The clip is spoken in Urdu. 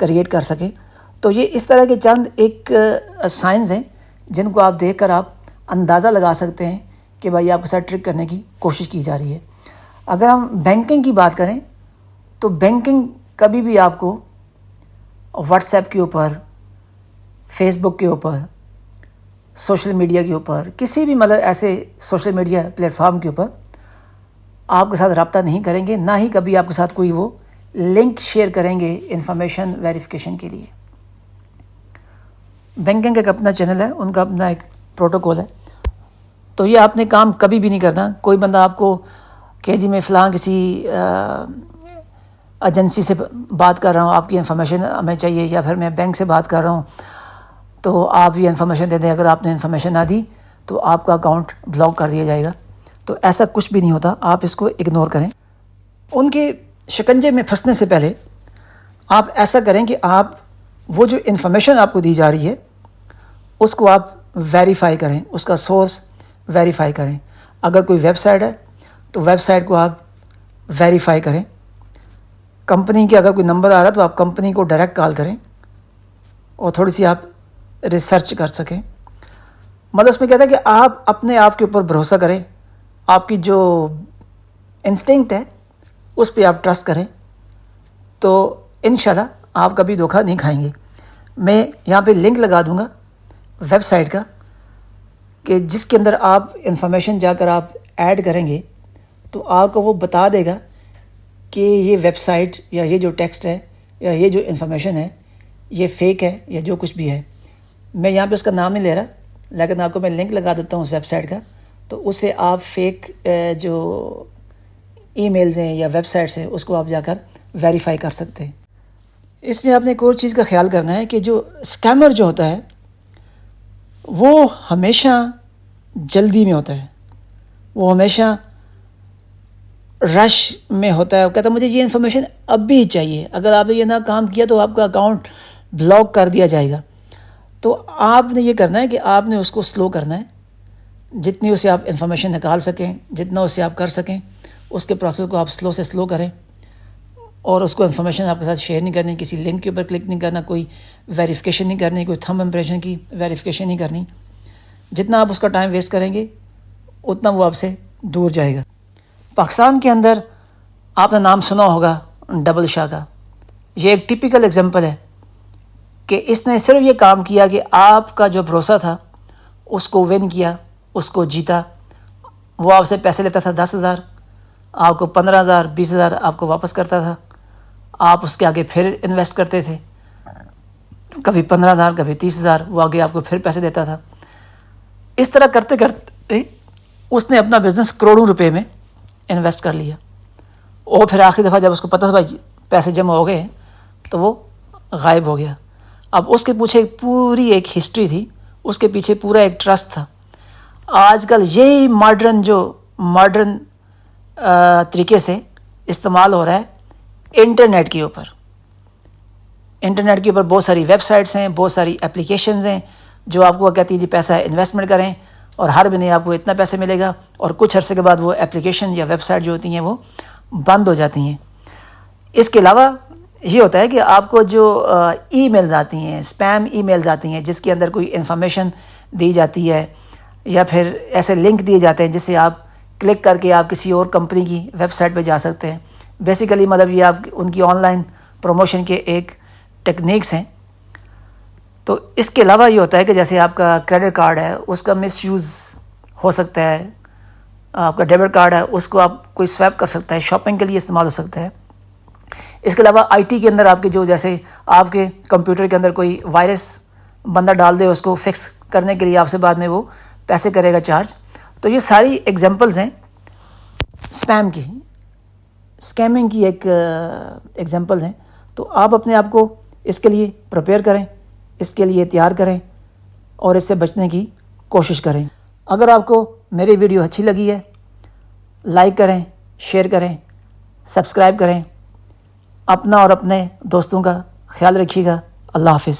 کریٹ کر سکیں. تو یہ اس طرح کے چند ایک سائنز ہیں جن کو آپ دیکھ کر آپ اندازہ لگا سکتے ہیں کہ بھائی آپ کے ساتھ ٹرک کرنے کی کوشش کی جا رہی ہے. اگر ہم بینکنگ کی بات کریں تو بینکنگ کبھی بھی آپ کو واٹس ایپ کے اوپر، فیس بک کے اوپر، سوشل میڈیا کے اوپر، کسی بھی مطلب ایسے سوشل میڈیا پلیٹ فارم کے اوپر آپ کے ساتھ رابطہ نہیں کریں گے، نہ ہی کبھی آپ کے ساتھ کوئی وہ لنک شیئر کریں گے انفارمیشن ویریفیکیشن کے لیے. بینکنگ کا ایک اپنا چینل ہے، ان کا اپنا ایک پروٹوکول ہے. تو یہ آپ نے کام کبھی بھی نہیں کرنا. کوئی بندہ آپ کو کہ جی میں فلاں کسی ایجنسی سے بات کر رہا ہوں، آپ کی انفارمیشن ہمیں چاہیے، یا پھر میں بینک سے بات کر رہا ہوں تو آپ یہ انفارمیشن دے دیں. اگر آپ نے انفارمیشن نہ دی تو آپ کا اکاؤنٹ بلاک کر دیا جائے گا. تو ایسا کچھ بھی نہیں ہوتا، آپ اس کو اگنور کریں. ان کے شکنجے میں پھنسنے سے پہلے آپ ایسا کریں کہ آپ وہ جو انفارمیشن آپ کو دی جا رہی ہے اس کو آپ ویریفائی کریں، اس کا سورس ویریفائی کریں. اگر کوئی ویب سائٹ ہے تو ویب سائٹ کو آپ ویریفائی کریں. کمپنی کے اگر کوئی نمبر آ رہا ہے تو آپ کمپنی کو ڈائریکٹ کال کریں اور تھوڑی سی آپ ریسرچ کر سکیں. مطلب اس میں کہتا ہے کہ آپ اپنے آپ کے اوپر بھروسہ کریں، آپ کی جو انسٹنکٹ ہے اس پہ آپ ٹرسٹ کریں، تو انشاءاللہ آپ کبھی دھوکہ نہیں کھائیں گے. میں یہاں پہ لنک لگا دوں گا ویب سائٹ کا کہ جس کے اندر آپ انفارمیشن جا کر آپ ایڈ کریں گے تو آپ کو وہ بتا دے گا کہ یہ ویب سائٹ یا یہ جو ٹیکسٹ ہے یا یہ جو انفارمیشن ہے یہ فیک ہے یا جو کچھ بھی ہے. میں یہاں پہ اس کا نام نہیں لے رہا، لیکن آپ کو میں لنک لگا دیتا ہوں اس ویب سائٹ کا، تو اس سے آپ فیک جو ای میلز ہیں یا ویب سائٹس ہیں اس کو آپ جا کر ویریفائی کر سکتے ہیں. اس میں آپ نے ایک اور چیز کا خیال کرنا ہے کہ جو اسکیمر جو ہوتا ہے وہ ہمیشہ جلدی میں ہوتا ہے، وہ ہمیشہ رش میں ہوتا ہے. وہ کہتا ہے مجھے یہ انفارمیشن اب بھی چاہیے، اگر آپ نے یہ نہ کام کیا تو آپ کا اکاؤنٹ بلاک کر دیا جائے گا. تو آپ نے یہ کرنا ہے کہ آپ نے اس کو سلو کرنا ہے. جتنی اسے آپ انفارمیشن نکال سکیں، جتنا اسے آپ کر سکیں، اس کے پروسیس کو آپ سلو سے سلو کریں، اور اس کو انفارمیشن آپ کے ساتھ شیئر نہیں کرنی، کسی لنک کے اوپر کلک نہیں کرنا، کوئی ویریفیکیشن نہیں کرنی، کوئی تھمب امپریشن کی ویریفیکیشن نہیں کرنی. جتنا آپ اس کا ٹائم ویسٹ کریں گے اتنا وہ آپ سے دور جائے گا. پاکستان کے اندر آپ نے نام سنا ہوگا ڈبل شاہ کا. یہ ایک ٹپیکل ایگزامپل ہے کہ اس نے صرف یہ کام کیا کہ آپ کا جو بھروسہ تھا اس کو ون کیا، اس کو جیتا. وہ آپ سے پیسے لیتا تھا 10,000، آپ کو 15,000 20,000 آپ کو واپس کرتا تھا. آپ اس کے آگے پھر انویسٹ کرتے تھے، کبھی 15,000 کبھی 30,000، وہ آگے آپ کو پھر پیسے دیتا تھا. اس طرح کرتے کرتے اس نے اپنا بزنس کروڑوں روپے میں انویسٹ کر لیا. اور پھر آخری دفعہ جب اس کو پتہ تھا بھائی پیسے جمع ہو گئے ہیں تو وہ غائب ہو گیا. اب اس کے پیچھے پوری ایک ہسٹری تھی، اس کے پیچھے پورا ایک ٹرسٹ تھا. آج کل یہی ماڈرن طریقے سے استعمال ہو رہا ہے انٹرنیٹ کے اوپر. انٹرنیٹ کے اوپر بہت ساری ویب سائٹس ہیں، بہت ساری اپلیکیشنز ہیں جو آپ کو کہتی ہیں جی پیسہ انویسٹمنٹ کریں اور ہر مہینے آپ کو اتنا پیسے ملے گا، اور کچھ عرصے کے بعد وہ اپلیکیشن یا ویب سائٹ جو ہوتی ہیں وہ بند ہو جاتی ہیں. اس کے علاوہ یہ ہوتا ہے کہ آپ کو جو ای میلز آتی ہیں، اسپیم ای میلز آتی ہیں جس کے اندر کوئی انفارمیشن دی جاتی ہے یا پھر ایسے لنک دیے جاتے ہیں جس سے آپ کلک کر کے آپ کسی اور کمپنی کی ویب سائٹ پہ جا سکتے ہیں. بیسیکلی مطلب یہ آپ ان کی آن لائن پروموشن کے ایک ٹیکنیکس ہیں. تو اس کے علاوہ یہ ہوتا ہے کہ جیسے آپ کا کریڈٹ کارڈ ہے اس کا مس یوز ہو سکتا ہے، آپ کا ڈیبٹ کارڈ ہے اس کو آپ کوئی سویپ کر سکتا ہے، شاپنگ کے لیے استعمال ہو سکتا ہے. اس کے علاوہ آئی ٹی کے اندر آپ کے جو جیسے آپ کے کمپیوٹر کے اندر کوئی وائرس بندہ ڈال دے، اس کو فکس کرنے کے لیے آپ سے بعد میں وہ پیسے کرے گا چارج. تو یہ ساری ایگزامپلز ہیں اسپیم کی، اسکیمنگ کی ایک ایگزامپل ہیں. تو آپ اپنے آپ کو اس کے لیے پریپیئر کریں، اس کے لیے تیار کریں اور اس سے بچنے کی کوشش کریں. اگر آپ کو میری ویڈیو اچھی لگی ہے لائک کریں، شیئر کریں، سبسکرائب کریں. اپنا اور اپنے دوستوں کا خیال رکھیے گا. اللہ حافظ.